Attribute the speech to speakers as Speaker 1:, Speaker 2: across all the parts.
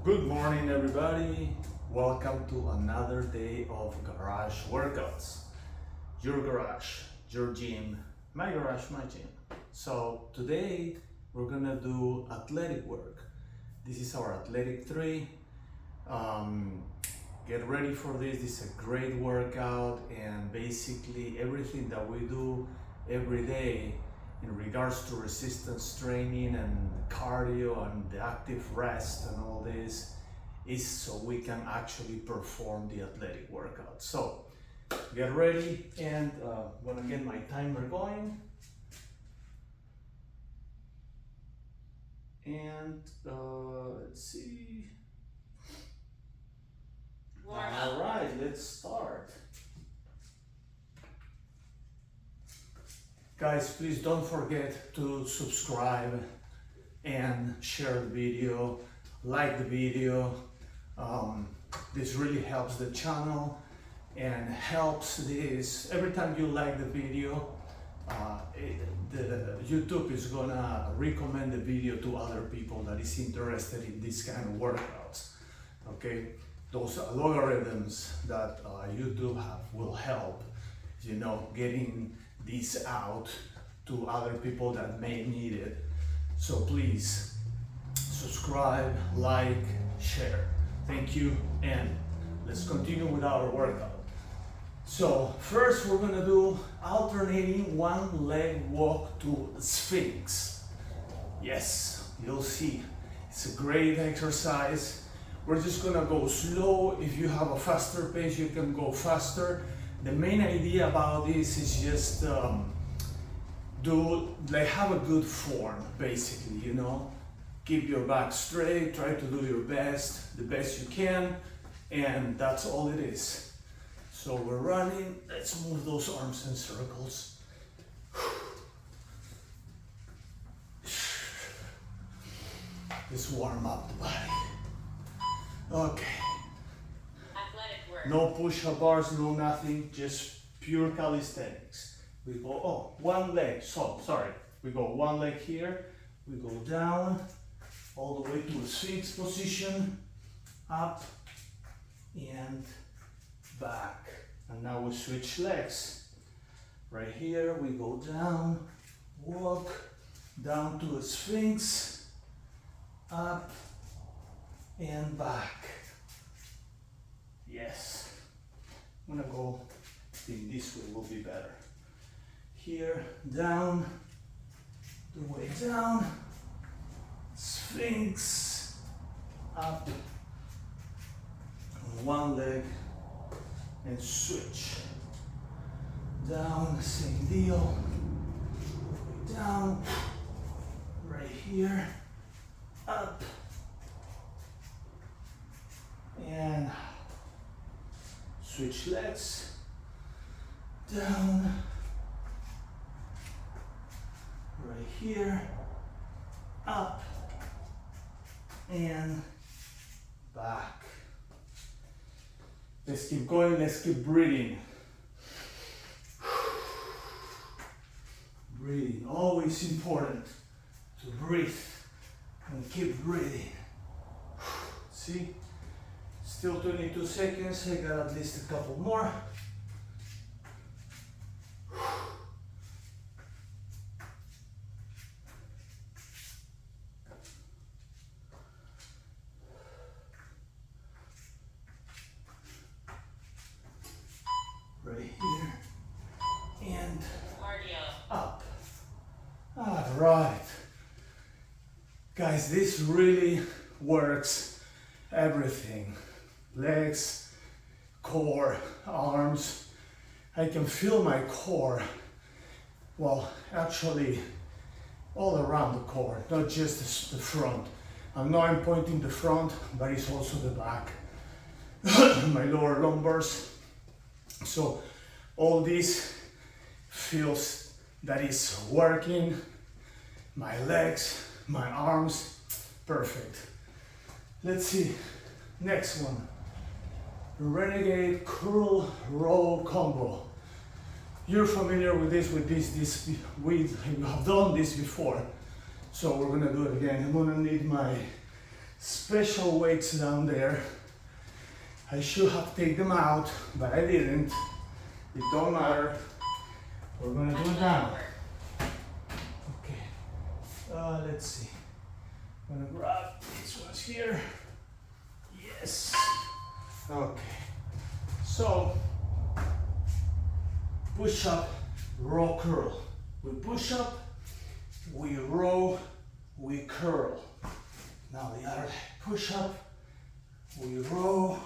Speaker 1: Good morning, everybody. Welcome to another day of garage workouts. Your garage, your gym, my garage, my gym. So today we're gonna do athletic work. This is our athletic 3. Get ready for this. This is a great workout, and basically everything that we do every day in regards to resistance training and cardio and the active rest and all this is so we can actually perform the athletic workout. So get ready, and I'm gonna get my timer going. And let's see. All right, let's start. Guys, please don't forget to subscribe and share the video, like the video. This really helps the channel and helps this. Every time you like the video, the YouTube is gonna recommend the video to other people that is interested in this kind of workouts. Okay, those algorithms that YouTube have will help, getting this out to other people that may need it. So please subscribe, like, share. Thank you, and let's continue with our workout. So first we're gonna do alternating one leg walk to Sphinx. Yes, you'll see, it's a great exercise. We're just gonna go slow. If you have a faster pace, you can go faster. The main idea about this is just have a good form, basically, Keep your back straight, try to do your best, the best you can, and that's all it is. So we're running, let's move those arms in circles. Just warm up the body. Okay.
Speaker 2: Athletic work.
Speaker 1: No push-up bars, no nothing, just pure calisthenics. We go, one leg, we go one leg here, we go down, all the way to a Sphinx position, up and back. And now we switch legs. Right here, we go down, walk, down to a Sphinx, up and back. Yes. I'm gonna go, I think this way will be better. Here, down, the way down, Sphinx, up, on one leg, and switch. Down, same deal, down, right here, up, and switch legs, down, right here, up, and back. Let's keep going, let's keep breathing. Breathing, always important to breathe and keep breathing. See? Still 22 seconds, I got at least a couple more. Right here and
Speaker 2: Cardio.
Speaker 1: up. All right. Guys, this really works everything. Legs, core, arms. I can feel my core. Well, actually, all around the core, not just the front. I know I'm pointing the front, but it's also the back. My lower lumbars. So all this feels that is working. My legs, my arms, perfect. Let's see, next one. Renegade curl row combo. You're familiar with this, we have done this before. So we're gonna do it again. I'm gonna need my special weights down there. I should have taken them out, but I didn't. It don't matter. We're gonna do it now. Okay. Let's see. I'm gonna grab these ones here. Yes. Okay. So, push up, row, curl. We push up, we row, we curl. Now the other leg. Push up, we row,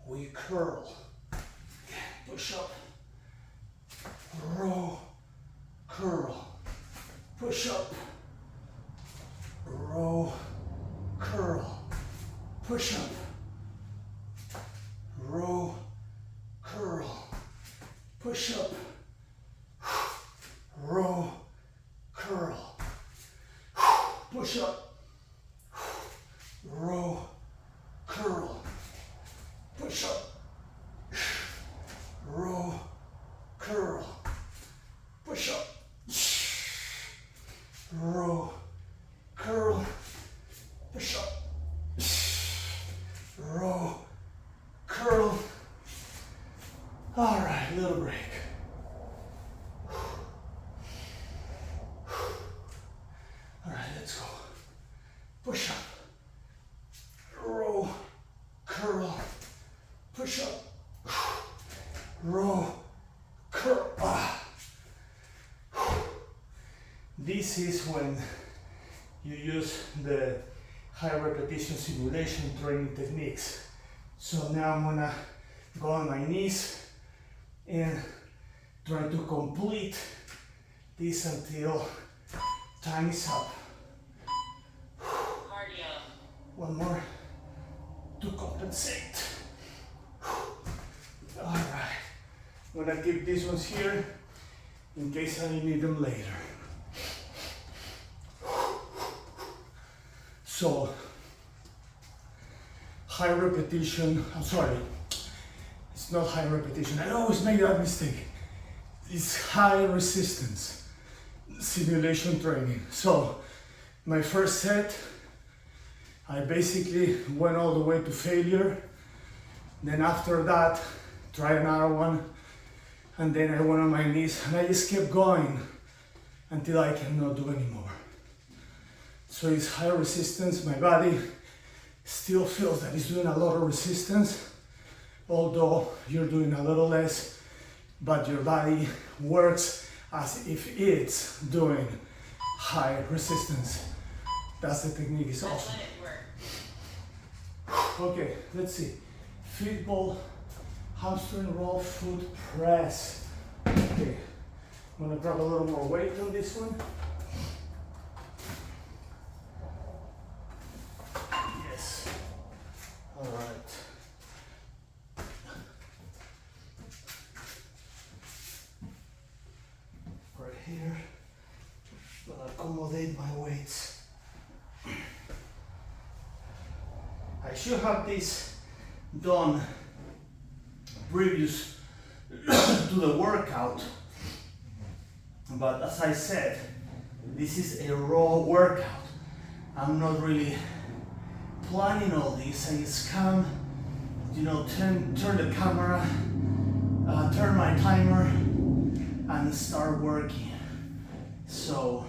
Speaker 1: we curl. Push up, row, curl. Push up, row, curl. Push up, row, curl. Push up, row, curl. Push up, row, curl. Push up, row, curl. Push up, row, curl. Push up, row, curl. All right, little break. All right, let's go. Push up, row, curl. Push up, row, curl. This is when you use the high repetition simulation training techniques. So now I'm gonna go on my knees and try to complete this until time is up.
Speaker 2: Cardio.
Speaker 1: One more to compensate. All right, I'm gonna keep these ones here in case I need them later. So, high repetition, I'm sorry, it's not high repetition, I always make that mistake. It's high resistance simulation training. So, my first set, I basically went all the way to failure. Then after that, tried another one, and then I went on my knees, and I just kept going until I cannot do anymore. So it's high resistance. My body still feels that it's doing a lot of resistance, although you're doing a little less, but your body works as if it's doing high resistance. That's the technique, it's awesome. Okay, let's see. Feet ball, hamstring roll, foot press. Okay, I'm gonna grab a little more weight on this one. Yes. All right. Right here, gonna accommodate my weights. I should have this done previous to the workout, but as I said, this is a raw workout. I'm not really planning all this. I just come, turn the camera, turn my timer, and start working. So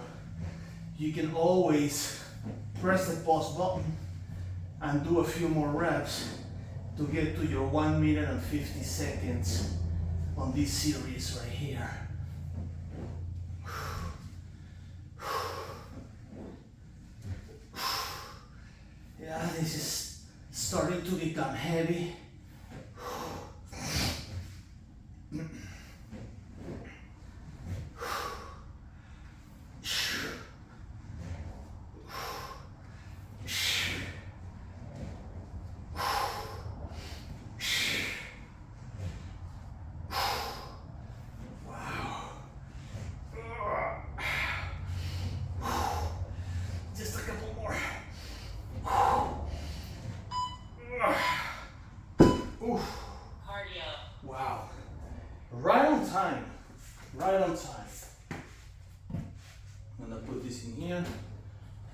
Speaker 1: you can always press the pause button and do a few more reps to get to your 1 minute and 50 seconds on this series right here. Yeah, this is starting to become heavy.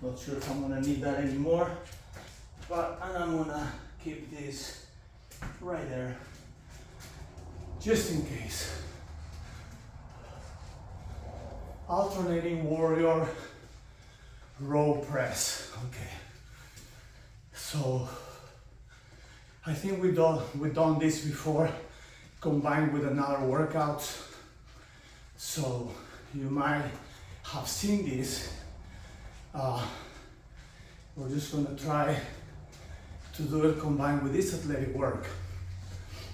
Speaker 1: Not sure if I'm gonna need that anymore. and I'm gonna keep this right there, just in case. Alternating warrior row press. Okay. So I think we've done this before, combined with another workout. So you might have seen this. We're just gonna try to do it combined with this athletic work.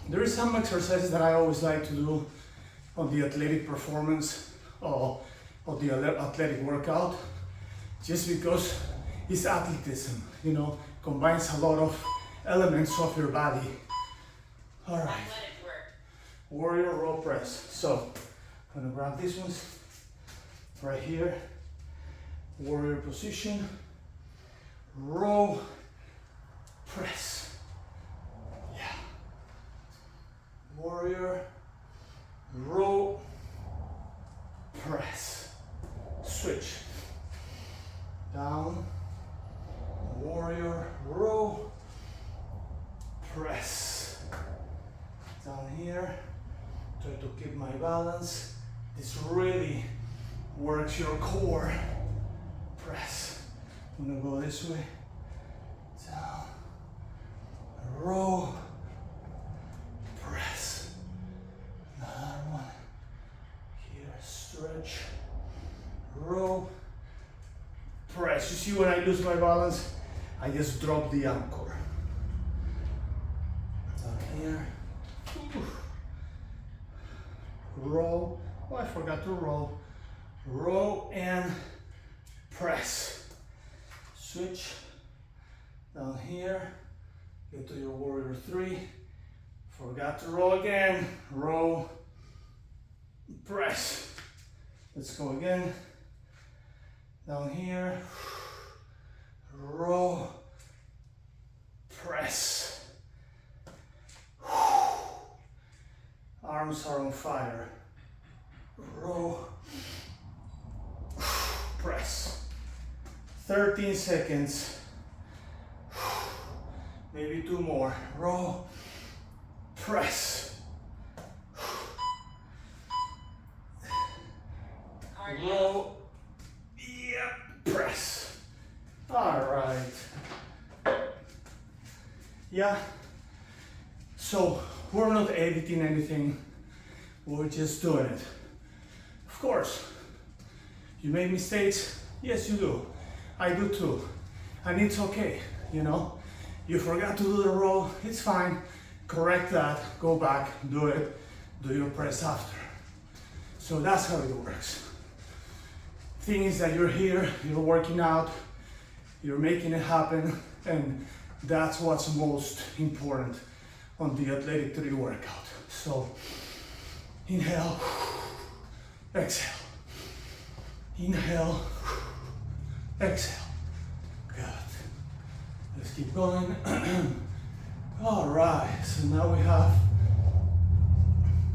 Speaker 1: There is some exercises that I always like to do on the athletic performance of the athletic workout, just because it's athleticism, you know, combines a lot of elements of your body. All right.
Speaker 2: Athletic work.
Speaker 1: Warrior row press. So I'm gonna grab these ones right here. Warrior position. Row press. Yeah. Warrior row press. Switch. Down. Warrior row press. Down here. Try to keep my balance. This really works your core. Press. I'm gonna go this way. Down. Row. Press. Another one. Here, stretch. Row. Press. You see when I lose my balance, I just drop the anchor. Down here. Row. Oh, I forgot to roll. Row and press. Switch. Down here. Get to your warrior 3. Forgot to roll again. Row. Press. Let's go again. Down here. Row. Press. Arms are on fire. Row. Press. 13 seconds. Maybe 2 more. Row. Press.
Speaker 2: Cardio.
Speaker 1: Row. Yeah. Press. All right. Yeah. So we're not editing anything. We're just doing it. Of course, you make mistakes. Yes, you do. I do too. And it's okay, you know. You forgot to do the row, it's fine. Correct that, go back, do it, do your press after. So that's how it works. Thing is that you're here, you're working out, you're making it happen, and that's what's most important on the Athletic 3 workout. So inhale, exhale. Inhale, exhale. Good. Let's keep going. All right, so now we have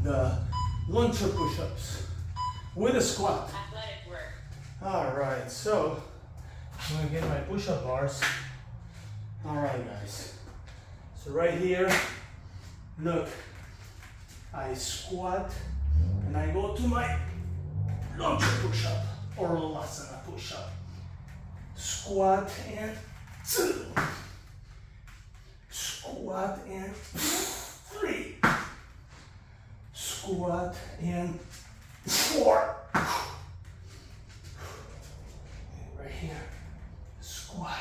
Speaker 1: the luncher push-ups with a squat.
Speaker 2: Athletic work.
Speaker 1: All right, so I'm gonna get my push-up bars. All right, guys. So right here, look, I squat and I go to my luncher push-up or lasana push-up. Squat and 2. Squat and 3. Squat and 4. Right here, squat.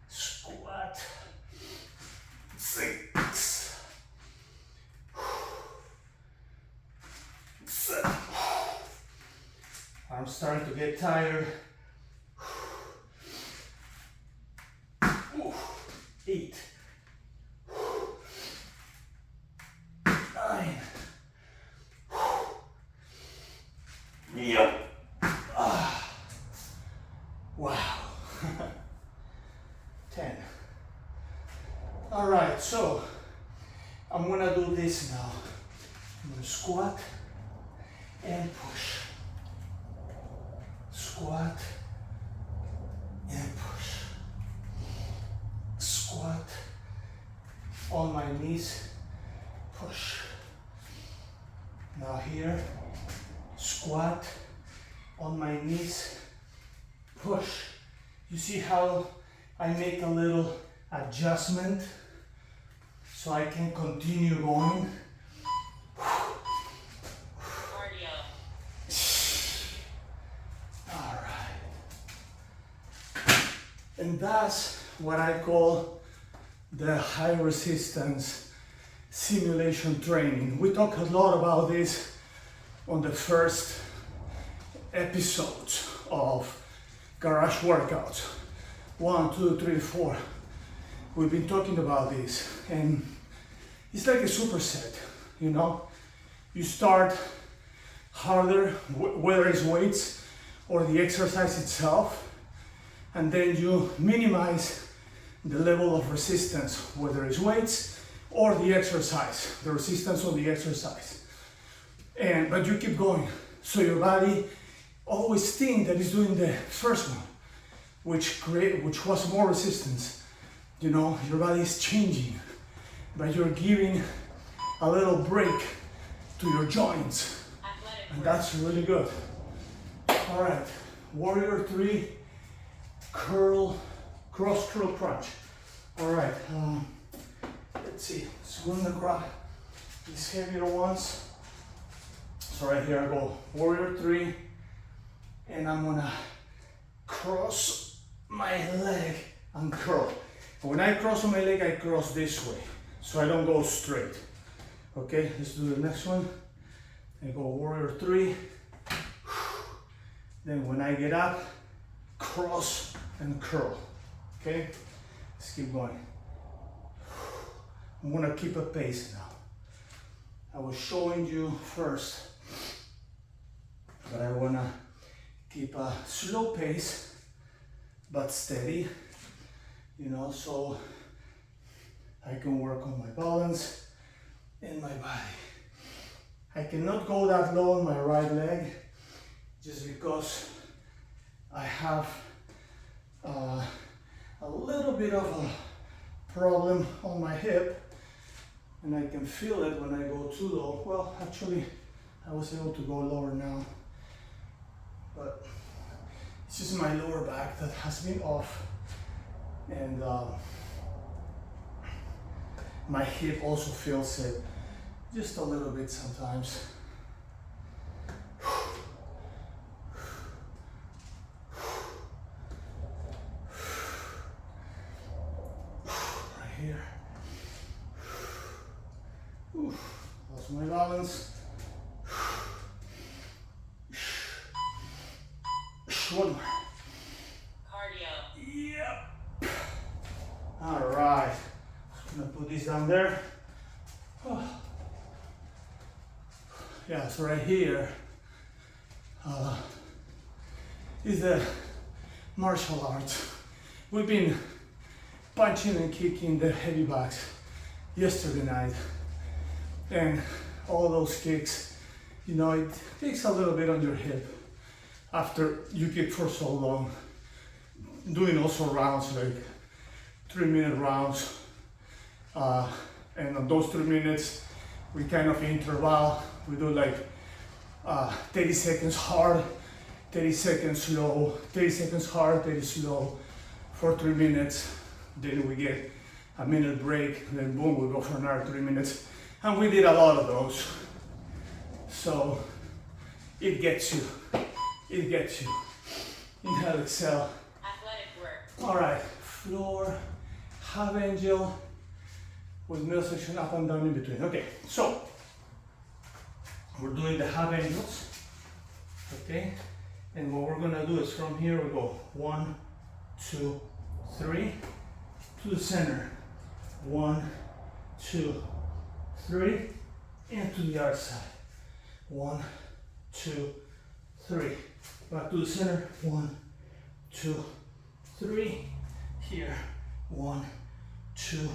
Speaker 1: Squat. 6. 7. I'm starting to get tired. 8. 9. Yep. Wow. 10. All right, so I'm gonna do this now. I'm gonna squat and push. Squat and push. Squat on my knees, push. Now here, squat on my knees, push. You see how I make a little adjustment so I can continue going.
Speaker 2: Cardio.
Speaker 1: All right. And that's what I call the high resistance simulation training. We talk a lot about this on the first episodes of Garage workouts. 1, 2, 3, 4. We've been talking about this, and it's like a superset, you know? You start harder, whether it's weights or the exercise itself, and then you minimize the level of resistance, whether it's weights or the exercise, the resistance of the exercise. But you keep going. So your body always thinks that it's doing the first one, which was more resistance. You know, your body is changing, but you're giving a little break to your joints. And that's really good. All right, warrior 3, curl, cross curl crunch. All right, let's see, so I'm gonna grab these heavier ones. So right here I go warrior 3, and I'm gonna cross my leg and curl. When I cross my leg, I cross this way, so I don't go straight. Okay, let's do the next one. I go warrior 3. Then when I get up, cross and curl. Okay, let's keep going. I'm gonna keep a pace now. I was showing you first, but I wanna keep a slow pace, but steady, you know, so I can work on my balance and my body. I cannot go that low on my right leg just because I have a little bit of a problem on my hip, and I can feel it when I go too low. Well, actually, I was able to go lower now, but it's just my lower back that has been off, and my hip also feels it just a little bit sometimes. Right here. Lost my balance. One more.
Speaker 2: Cardio.
Speaker 1: Yep. All right. I'm gonna put this down there. Yeah, so right here is the martial arts. We've been punching and kicking the heavy bags yesterday night, and all those kicks, you know, it takes a little bit on your hip after you kick for so long. Doing also rounds, like 3-minute rounds, and on those 3 minutes we kind of interval. We do like 30 seconds hard, 30 seconds slow, 30 seconds hard, 30 slow for 3 minutes. Then we get a minute break, then boom, we go for another 3 minutes. And we did a lot of those. So it gets you, it gets you. Inhale, exhale.
Speaker 2: Athletic work.
Speaker 1: All right, floor, half angel with midsection up and down in between. Okay, so we're doing the half angels, okay? And what we're gonna do is from here we go 1, 2, 3 to the center. 1, 2, 3, and to the other side. 1, 2, 3. Back to the center. 1, 2, 3. Here. 1, 2,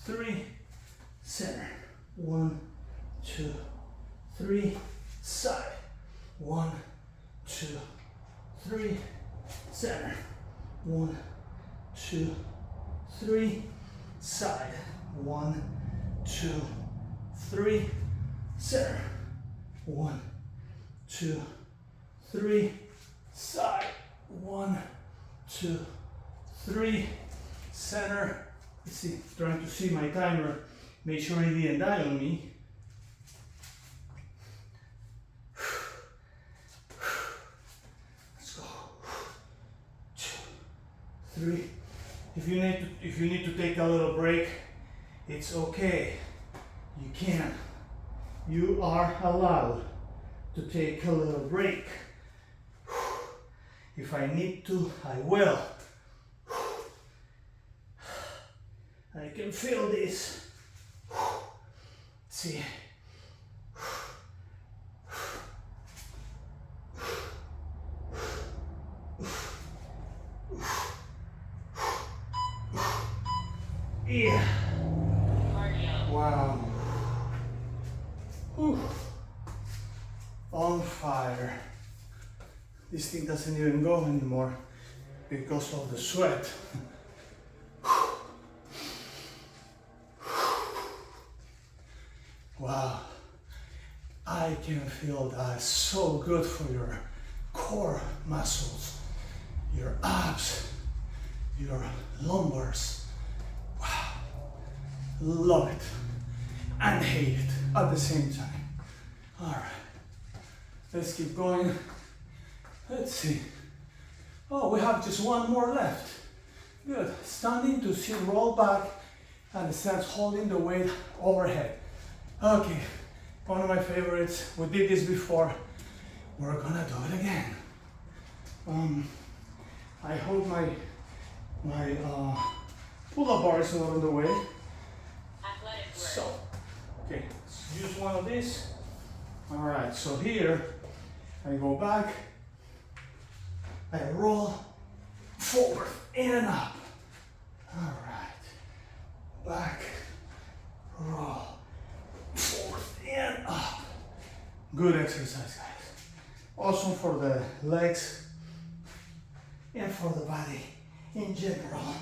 Speaker 1: 3. Center. 1, 2, 3. Side.
Speaker 3: 1, 2, 3, center. 1, 2, 3, side. 1, 2, 3, center. 1, 2, 3, side. 1, 2, 3, center. Let's see, trying to see my timer, make sure it didn't die on me. Let's go. 2, 3. If you need to take a little break, it's okay. You can. You are allowed to take a little break. If I need to, I will. I can feel this. See. Yeah.
Speaker 2: Cardio.
Speaker 3: Wow. Whew. On fire. This thing doesn't even go anymore because of the sweat. Wow. I can feel that. So good for your core muscles, your abs, your lumbars. Wow. Love it and hate it at the same time. All right. Let's keep going. Let's see. Oh, we have just one more left. Good. Standing to sit, roll back, and start holding the weight overhead. Okay, one of my favorites. We did this before. We're gonna do it again. I hope my pull-up bar is not on the way.
Speaker 2: Athletic work.
Speaker 3: So, okay, let's use one of these. All right, so here I go back, I roll forward and up. All right, back, roll forward and up. Good exercise, guys. Awesome for the legs and for the body in general.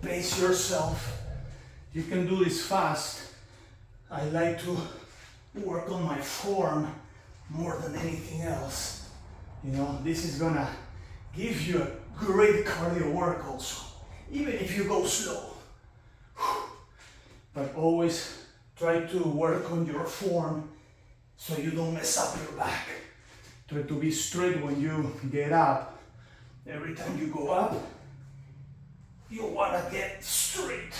Speaker 3: Pace yourself. You can do this fast. I like to work on my form more than anything else. You know, this is gonna give you a great cardio work also, even if you go slow. But always try to work on your form so you don't mess up your back. Try to be straight when you get up. Every time you go up, you wanna get straight.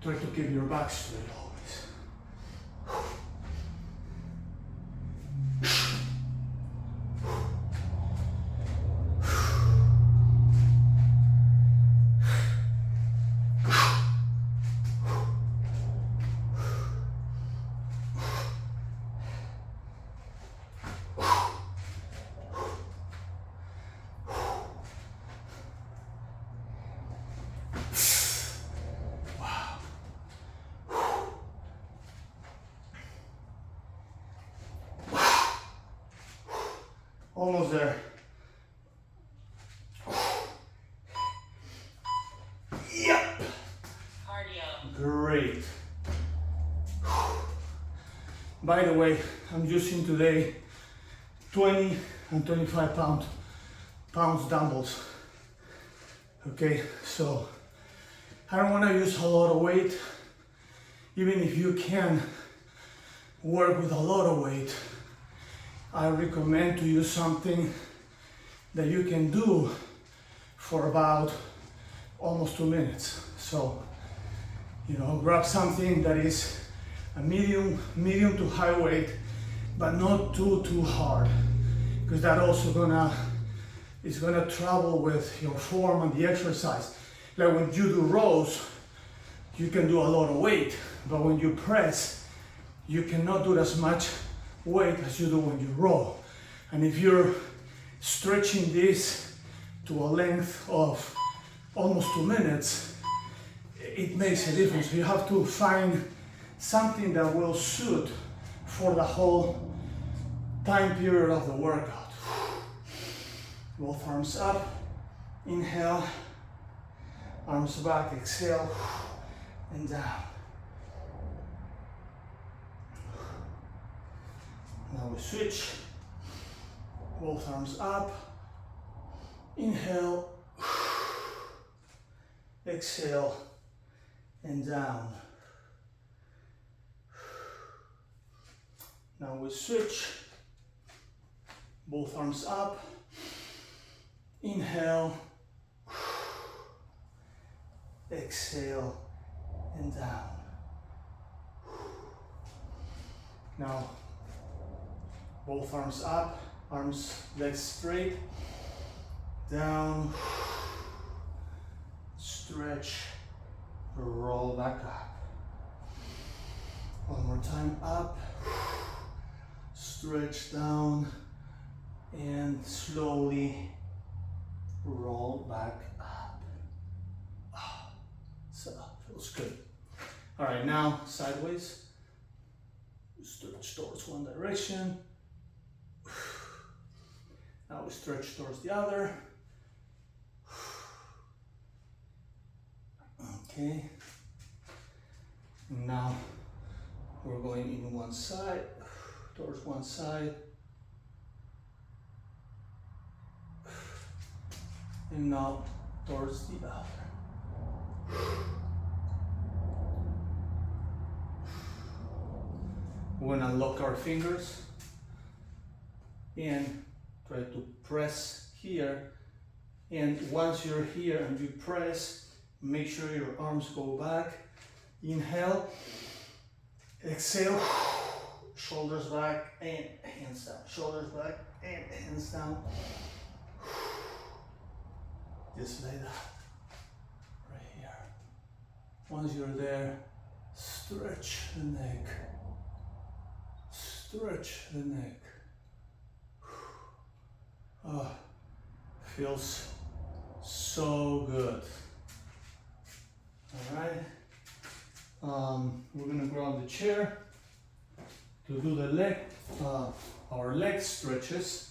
Speaker 3: Try to keep your back straight always. Almost there. Yep.
Speaker 2: Cardio.
Speaker 3: Great. By the way, I'm using today 20 and 25 pounds dumbbells. Okay, so I don't want to use a lot of weight. Even if you can work with a lot of weight, I recommend to use something that you can do for about almost 2 minutes. So, you know, grab something that is a medium to high weight, but not too hard, because that also is gonna trouble with your form and the exercise. Like when you do rows, you can do a lot of weight, but when you press, you cannot do as much weight as you do when you row. And if you're stretching this to a length of almost 2 minutes, it makes a difference. You have to find something that will suit for the whole time period of the workout. Both arms up, inhale, arms back, exhale, and down. Now we switch, both arms up, inhale, exhale, and down. Now we switch, both arms up, inhale, exhale, and down. Now, both arms up, arms, legs straight, down, stretch, roll back up. One more time, up, stretch down, and slowly roll back up. So, feels good. All right, now sideways. Stretch towards one direction. Now we stretch towards the other. Okay. Now we're going in one side, towards one side. And now towards the other. We're gonna lock our fingers and try to press here. And once you're here and you press, make sure your arms go back. Inhale, exhale, shoulders back and hands down. Shoulders back and hands down. Just like that, right here. Once you're there, stretch the neck. Stretch the neck. Oh, feels so good. All right. We're gonna grab the chair to do the leg, our leg stretches.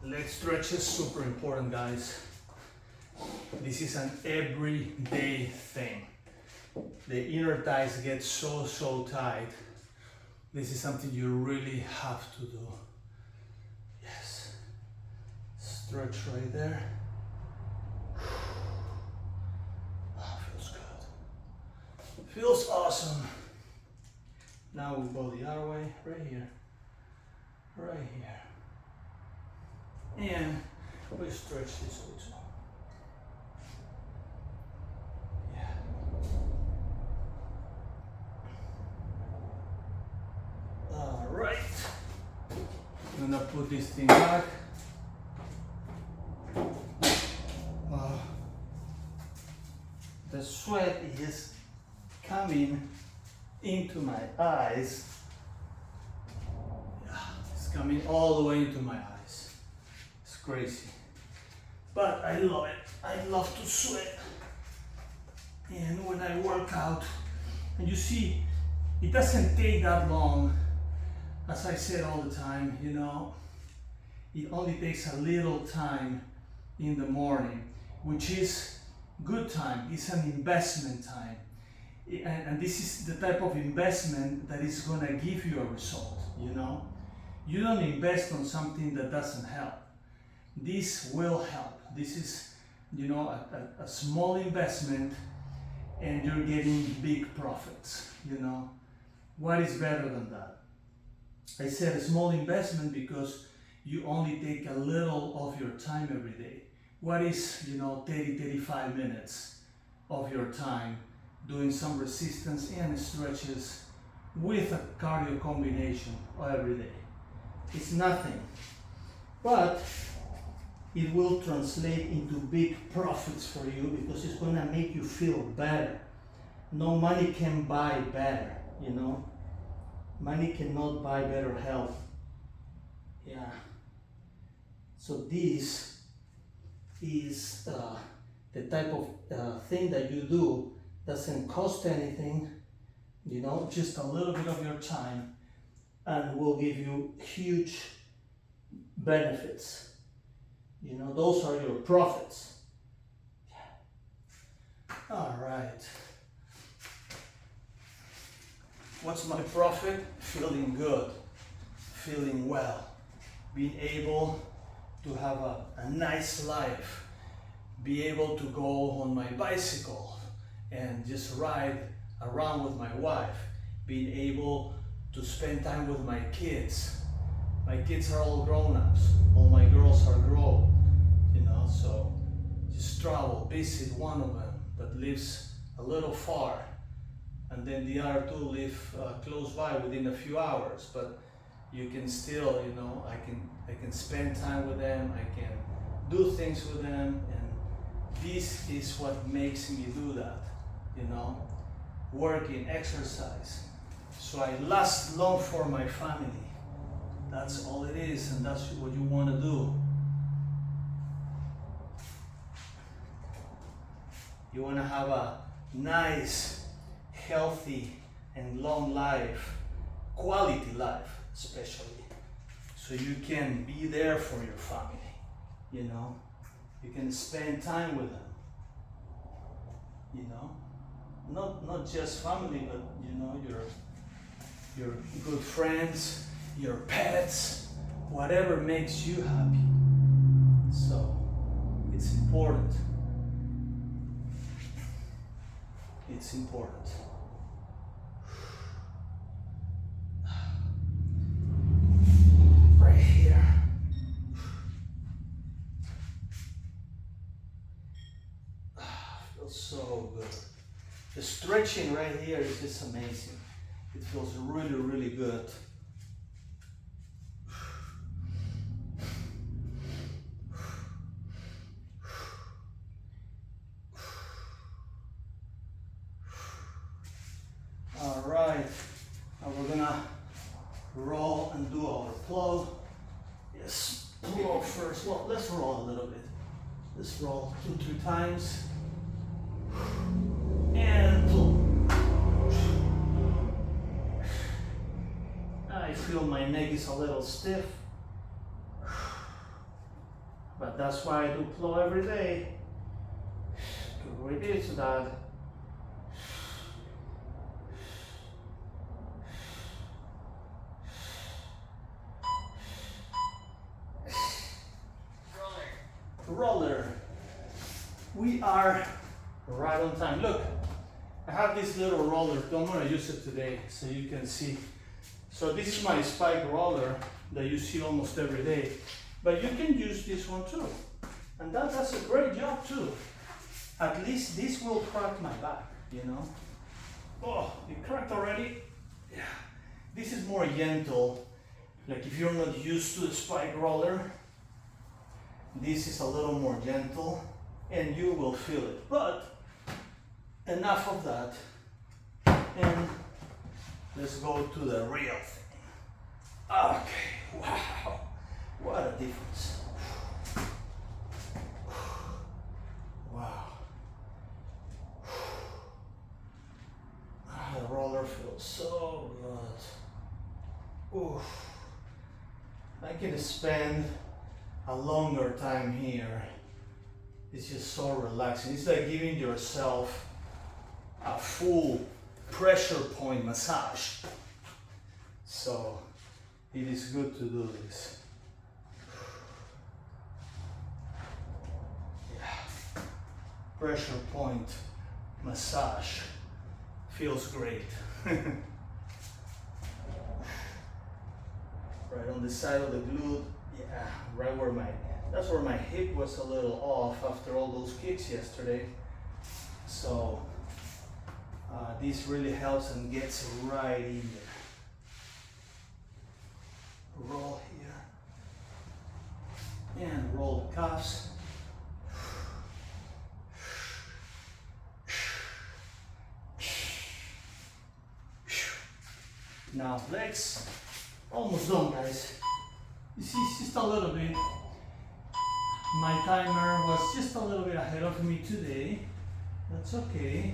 Speaker 3: Leg stretches, super important, guys. This is an everyday thing. The inner thighs get so tight. This is something you really have to do. Yes. Stretch right there. Oh, feels good. Feels awesome. Now we go the other way, right here. Right here. And we stretch this way too. Yeah. All right. I'm gonna put this thing back. The sweat is coming into my eyes. Yeah, it's coming all the way into my eyes. It's crazy. But I love it. I love to sweat. And when I work out, and you see, it doesn't take that long. As I said all the time, you know, it only takes a little time in the morning, which is good time. It's an investment time. And this is the type of investment that is going to give you a result, you know. You don't invest on something that doesn't help. This will help. This is, you know, a small investment and you're getting big profits, you know. What is better than that? I said a small investment because you only take a little of your time every day. What is, you know, 30-35 minutes of your time doing some resistance and stretches with a cardio combination every day? It's nothing, but it will translate into big profits for you because it's going to make you feel better. No money can buy better, you know. Money cannot buy better health. Yeah. So this is the type of thing that you do, doesn't cost anything, you know, just a little bit of your time, and will give you huge benefits. You know, those are your profits. All right. What's my profit? Feeling good, feeling well, being able to have a nice life, be able to go on my bicycle and just ride around with my wife, being able to spend time with my kids. My kids are all grown-ups, all my girls are grown, you know, so just travel, visit one of them that lives a little far, and then the other two live close by within a few hours, but you can still, you know, I can spend time with them, I can do things with them, and this is what makes me do that, you know, working, exercise, so I last long for my family. That's all it is, and that's what you want to do. You want to have a nice, healthy, and long life, quality life especially, so you can be there for your family, you know, you can spend time with them, you know, not just family, but you know, your good friends, your pets, whatever makes you happy. So it's important. It's important. Right here. Feels so good. The stretching right here is just amazing. It feels really, really good. All right, now we're gonna roll and do our pull. Yes, pull first. Well, let's roll a little bit. Let's roll 2-3 times. And pull. I feel my neck is a little stiff, but that's why I do plow every day. Good idea to that. Roller. We are right on time. Look, I have this little roller. I'm gonna use it today so you can see. So this is my spike roller that you see almost every day, but you can use this one too, and that does a great job too. At least this will crack my back, you know. Oh, it cracked already. Yeah. This is more gentle. Like if you're not used to the spike roller, this is a little more gentle and you will feel it. But enough of that, and let's go to the real thing. Okay, wow, what a difference. Wow. The roller feels so good. Oof. I can spend a longer time here. It's just so relaxing. It's like giving yourself a full pressure point massage. So it is good to do this. Yeah. Pressure point massage feels great. Right on the side of the glute. Yeah, right where that's where my hip was a little off after all those kicks yesterday. So this really helps and gets right in there. Roll here. And roll the cuffs. Now legs. Almost done, guys. You see, it's just a little bit. My timer was just a little bit ahead of me today. That's okay.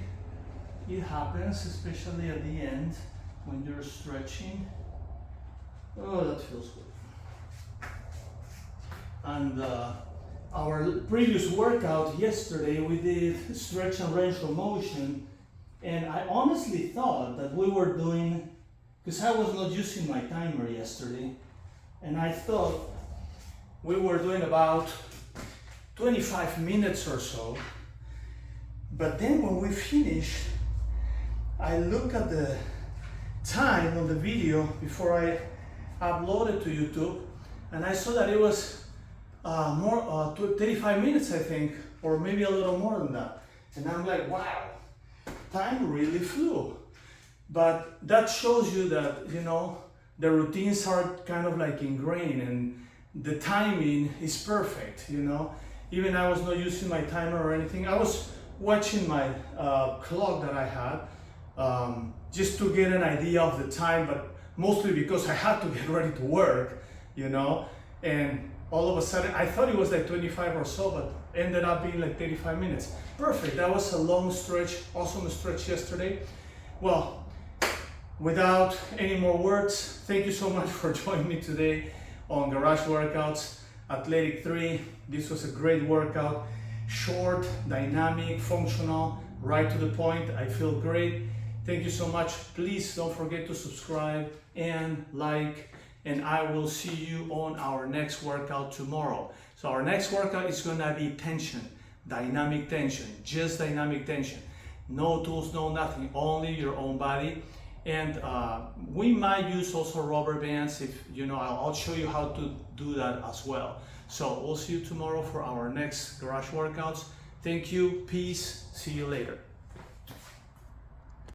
Speaker 3: It happens, especially at the end when you're stretching. Oh, that feels good. And our previous workout yesterday, we did stretch and range of motion. And I honestly thought that we were doing, because I was not using my timer yesterday, and I thought we were doing about 25 minutes or so. But then when we finished, I looked at the time on the video before I uploaded to YouTube, and I saw that it was 35 minutes, I think, or maybe a little more than that. And I'm like, wow, time really flew. But that shows you that, you know, the routines are kind of like ingrained and the timing is perfect, you know. Even I was not using my timer or anything. I was watching my clock that I had just to get an idea of the time, but mostly because I had to get ready to work, you know. And all of a sudden, I thought it was like 25 or so, but ended up being like 35 minutes. Perfect. That was a long stretch, awesome stretch yesterday. Well, without any more words, thank you so much for joining me today on Garage Workouts Athletic 3. This was a great workout, short, dynamic, functional, right to the point. I feel great. Thank you so much. Please don't forget to subscribe and like, and I will see you on our next workout tomorrow. So our next workout is gonna be tension, dynamic tension, just dynamic tension. No tools, no nothing, only your own body. And we might use also rubber bands if, you know, I'll show you how to do that as well. So we'll see you tomorrow for our next garage workouts. Thank you, peace, see you later.